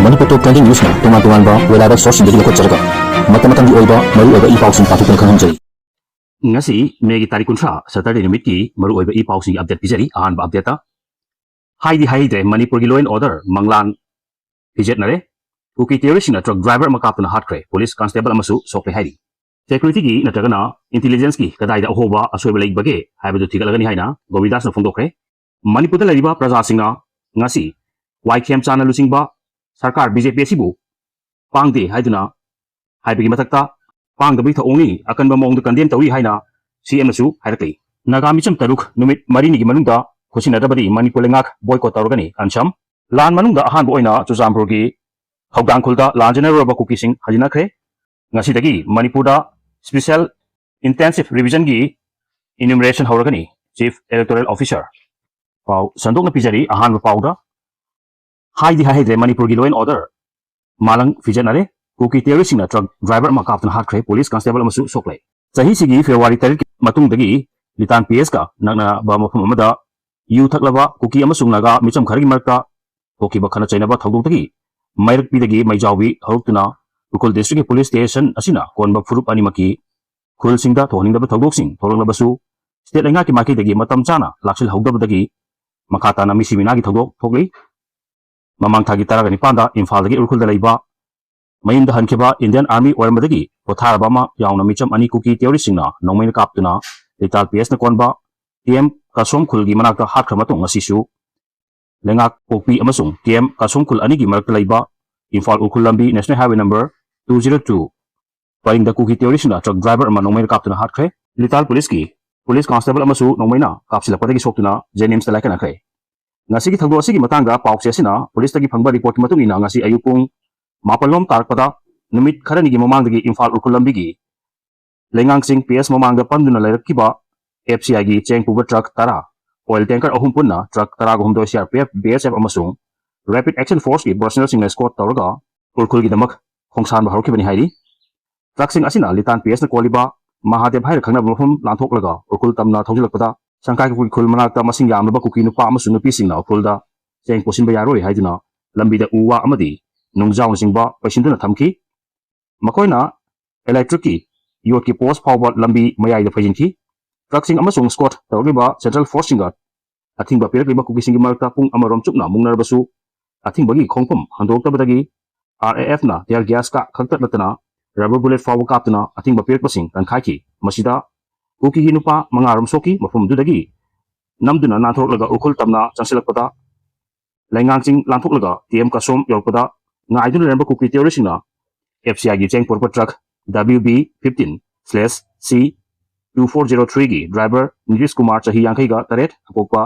Manipur Top 20 News na tungan-tungan ba wala ba source dari lokot jaraga mata-matang di oiba maru oiba ipausing patukan khangjai ngasi May 30 Saturday numit ki maru oiba ipausing update pijari ahan ba update ta hai de Manipur gi law and order manglan pijet nare Kuki terrorist na truck driver makapna hatkre police constable amasu sokle hairi security gi natragana intelligence ki kadai da hoba asoiba leik bage haibu thigalagani haina Govidas na phongdokre Manipur da lariba praja singna ngasi CMna lusingba Sarkar BJP sibu pangde haiduna haibagi matakta pangdabagi thihandourira akan ba mong kandem tawi haina CMna su hairakli nagami cham taruk numit marini gi manungda khosinadabadi Manipur lengak boycott tawragani kancham lan manungda ahan boina chujampur gi hawdang khulda lanjana roba kuki sing hajina khre ngasi dagi Manipur da special intensive revision gi enumeration hawragani chief electoral officer pau sandok na pijari ahan ba pauda hai de Manipur gi law and order malang fijanare Kuki terrorist na truck driver ma kaptan hatkre police constable amasu sokle sahi sigi February 3 matung dagi litan PS ka nagna ba mafam amada yu thaklaba Kuki amasung naga micham khargi marka hoki ba khana chainaba thogdok dagi mairak pi dagi maijawbi haruktuna Ukul district police station asina konba furup animaki khul singda thoning da thogdok sing thorang labasu state lenga ki maki dagi matam chana laksil hogdab dagi makata na misimina gi thogdok thogli mamang thagi taraga nipanda Imphal dagi urkhul da leiba mayimda hankheba Indian Army oirmadagi potharaba ma yauna micham ani Kuki terrorist singna nongmaina kaptuna lital PS na konba TM kasom khulgi manakta hatkha matung asisu lengak pokpi amasung TM kasom khul ani gi marakta leiba Imphal urkhul lambi national highway number 202 paring da Kuki terrorist na truck driver ama nongmaina kaptuna hatkhe lital police constable amasu nongmaina kapsilapatagi soktuna Jenims da laikana khre ngasi gi thagdo asigi matangda pause asina police tagi phangba report ki matung ina ngasi ayupung mapalom tarpada numit kharani gi mamang dagi Imphal urkhul lambi gi lengang sing PS mamang da panduna lairakkiba FCI gi cheng puba truck tara oil tanker ahum punna truck tara gum do CRPF BSF amasung rapid action force gi personnel sing escort tawraga urkhul gi damak khongsan ba harukibani hairi truck sing asina litan PS na koliba Mahadev hair khangna mafum lanthok urkhul tamna thawjilakpada sangkai ku khul manakta masing yamlaba Kuki nupa amasung nupi singna urkhulda cheng posin ba yaroi haiduna lambi da uwa amadi nungjaw singba pasinduna thamki makoina electric ki yot ki post forward lambi mayai da phajinki truck sing amasung squad tawriba central force singa athingba pirakliba Kuki singi marta pung amarom chupna mungnarbasu athingbagi khongphum handoktabadagi RAF na tear gas ka khaktat latana rubber bullet forward kaptuna athingba pirakpasing kankhaki masida Kuki gi nupa mangarom soki mafum dudagi namduna nathorlaga urkhul tamna chansilakpada lengangsing lanthoklaga TM kasom yorpada ngaiduna remba Kuki terrorist na FCI gi cheng porpa truck WB15/C2403 gi driver Nitish Kumar chahi yankai ga taret apokpa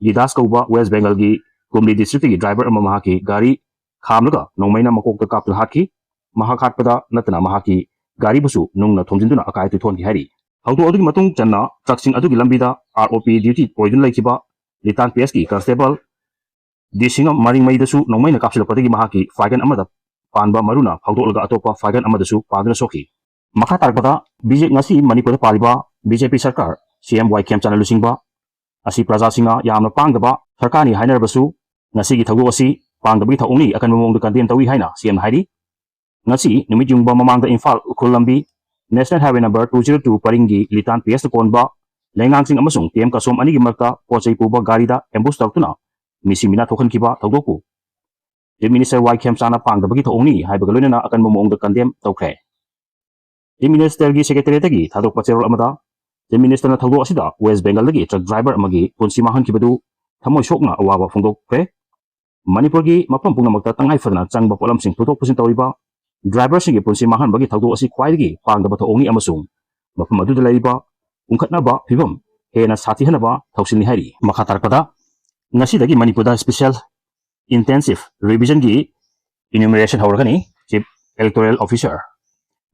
Gidas kauba West Bengal gi Kumli district gi driver ama mahaki gari khamlaga nongmaina makokta kapla haki mahakhatpada natana mahaki gari busu nungna thomjinduna akai tu thon gi hari haudu adugi matung channa truck sing adugi lambida ROP duty oidun laikiba litan PS ki constable disinga maring maidasu nongmaina kapsilapatagi mahaki fagan amada panba maruna haudu atopa fagan amadasu paduna soki makha tarpada BJP ngasi Manipur paliba BJP sarkar CMna lusingba asi praja singa yamna pangdaba sarkani hainarbasu ngasi gi thagdu asi pangdabagi thihandourira akan mamong kandem tawi haina CM hairi ngasi numit jungba mamangda Imphal urkhul lambi national highway number 202 paringi litan PS konba lengang sing amasung TM kasom ani gi marta pochai puba gari da ambush tawtuna misimina thokhan kiba thogdoku the minister CMna pangdabagi thihandourira haibaga loinana akan mamong da kandem tawkhre the minister gi secretary tagi thadok pachero amada the minister na thogdo asida West Bengal dagi truck driver amagi punsi mahan kibadu thamoi sokna awawa phongdokre Manipur gi mapam pungnamakta tangai fadna changba polam sing putok pusin tawiba driver singi punsi mahan bagi thagdo asi khwaidagi pangdaba thihandourira amasung mafam aduda laiba ungkhatnaba phibam hena sathi hanaba thausilni hairi makha tarpada ngasi dagi Manipur da special intensive revision gi enumeration hawragani chief electoral officer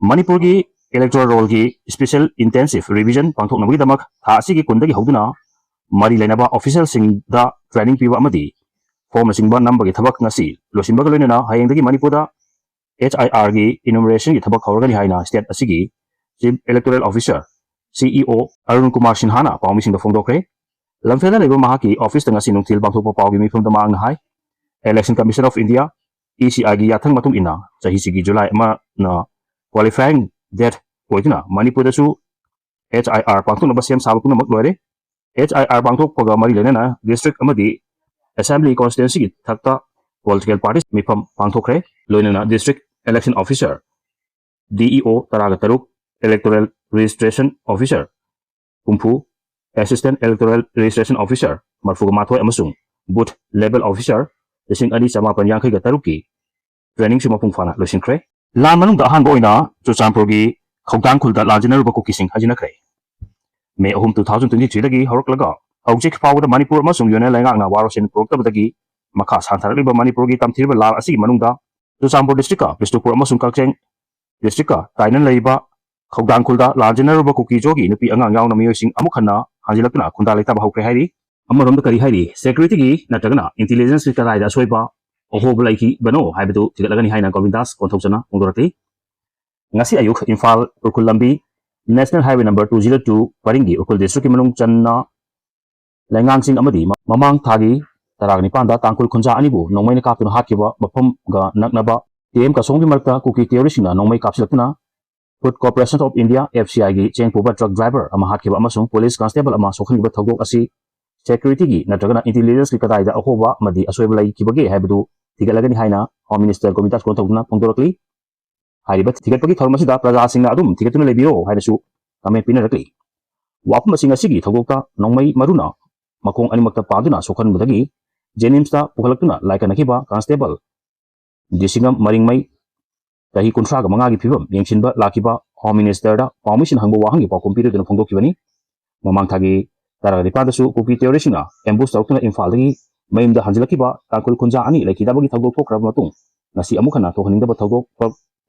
Manipur gi electoral roll gi special intensive revision pangthoknabagi damak tha asigi kundagi hawduna mari lainaba official sing da training piba amadi form singba nambagi thabak ngasi losimbaga loinana hayengdagi Manipur da HIR gi enumeration gi thabak hawragani haina state asigi chief electoral officer CEO Arun Kumar Sinhana Paomi sing da phongdokre lamfela leba mahaki office tanga sinung thil bangthokpa pawgi mifum da mang hai election commission of India ECI gi yathang matung ina chahi sigi July ama na qualifying date oidina Manipur da su HIR pangthok na basem sabu kuna maklore HIR pangthok paga mari lenana district amadi assembly constituency gi thakta political parties mifam pangthokre loinana district election officer DEO taraga taruk electoral registration officer kumpu assistant electoral registration officer marfuga mathoi amasung booth level officer desing ani chamapan yangkhai ga taruki training sima pungfana loisinkre lan manung da han boina chuchampur gi khawdang khulda lanjiner ba kukising hajina kre May 2023 dagi horoklaga hawjik pawda Manipur amasung yone lenga na warosin proktabadagi makha santharaliba Manipur gi tamthirba lal asi manungda chuchampur district ka Bisnupur amasung kakcheng district ka tainan leiba khawdang khulda lanjiner ba kuki jogi nupi angang yauna miyosing amukhanna hanjilakna khunda leita ba hawkre hairi amarom da kari hairi security gi natagana intelligence ki karaida soiba ohob laiki bano haibedu tigalagani haina Govindas konthokchana ongdorati ngasi ayuk Imphal urkul lambi National Highway number 202 paringi urkul district ki manung channa lengangsing amadi mamang thagi taragni panda tangkul khunja anibu nongmai na kaptuna hatkiba mafam ga naknaba TM ka songgi marta kuki theory singna nongmai kapsilakna Food Corporation of India FCI gi chengpuba truck driver ama hatkiba amasung police constable ama sokhangiba thogok asi security gi natragana intelligence ki kadaida ahoba madi asoiba lai kibage haibedu tigalagani haina Home Minister Govindas konthokna pongdorokli Haribat tiket pagi thormasida praja singna adum tiketuna lebiro hainasu kame pinarakli wapum singa sigi thogokta nongmai maruna makong animakta paduna sokhan budagi Jennings ta pukhalakuna laikana kiba constable disingam maringmai tahi kuntra ga manga gi phibam yengsinba lakiba Home Minister da permission hangbo wahangi pa computer dun phongdokibani mamang thagi taraga dipadasu kuki theorisina ambush tawtuna Imphal dagi mayimda hanjilakiba tangkul kunja ani laikidabagi thogok thokrab matung ngasi amukhana to haningdaba thogok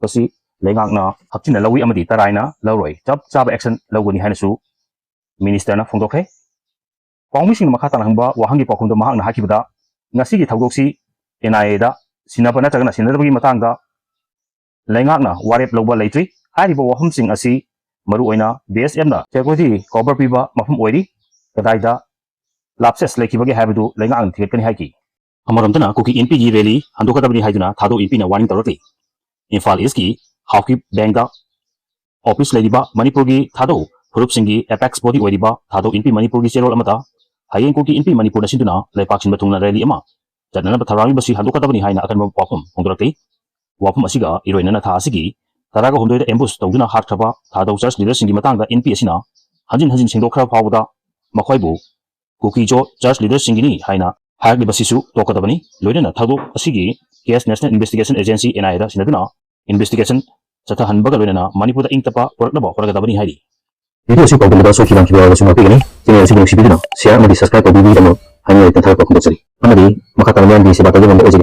pasi lengakna hakchina lawi amadi taraina lawroi chap chaba action lawgani hainasu minister na phongdokhe Paomi makhatana hangba wahangi pakhumda mahakna hakibada ngasi gi thogoksi NIA da sinapana tagana sinadabagi matangda lengakna warep lawba leitri hariba wahumsing asi maru oina BSM na security cover piba mafum oiri kadaida lapses lekibagi haibadu lengakna thiketkani haiki amaramtana kuki inpigi raly handokadabani haiduna Thadou inpina warning tawrakli Imphal East ki Hawki Bank da office lediba Manipur gi Thadou Furup Singhi Apex body oidiba Thadou inpi Manipur gi serol amata hayeng kuki inpi Manipur na sinduna lepak sin batungna raly ama jatnana batharami basi handokadabani haina akan wapum hongdorakli wapum asiga iroinana tha asigi taraga homdoida ambush tawduna hatkhaba Thadou church leader singi matangda inpi asina hanjin sengdokkhra phawda makhaibu kuki jo church leader singini haina hagli basisu tokadabani loinana Thadou asigi case National Investigation Agency NIA da sinaduna investigation sata hanbaga loinana Manipur da ingtapa poraknaba horagadabani hairi video si pagdala so kibang kibawa so mapigani channel si nung sibiduna share amadi subscribe pagbibi damo haino itan thar pakundachari amadi makatangyan di si batagyan ojigi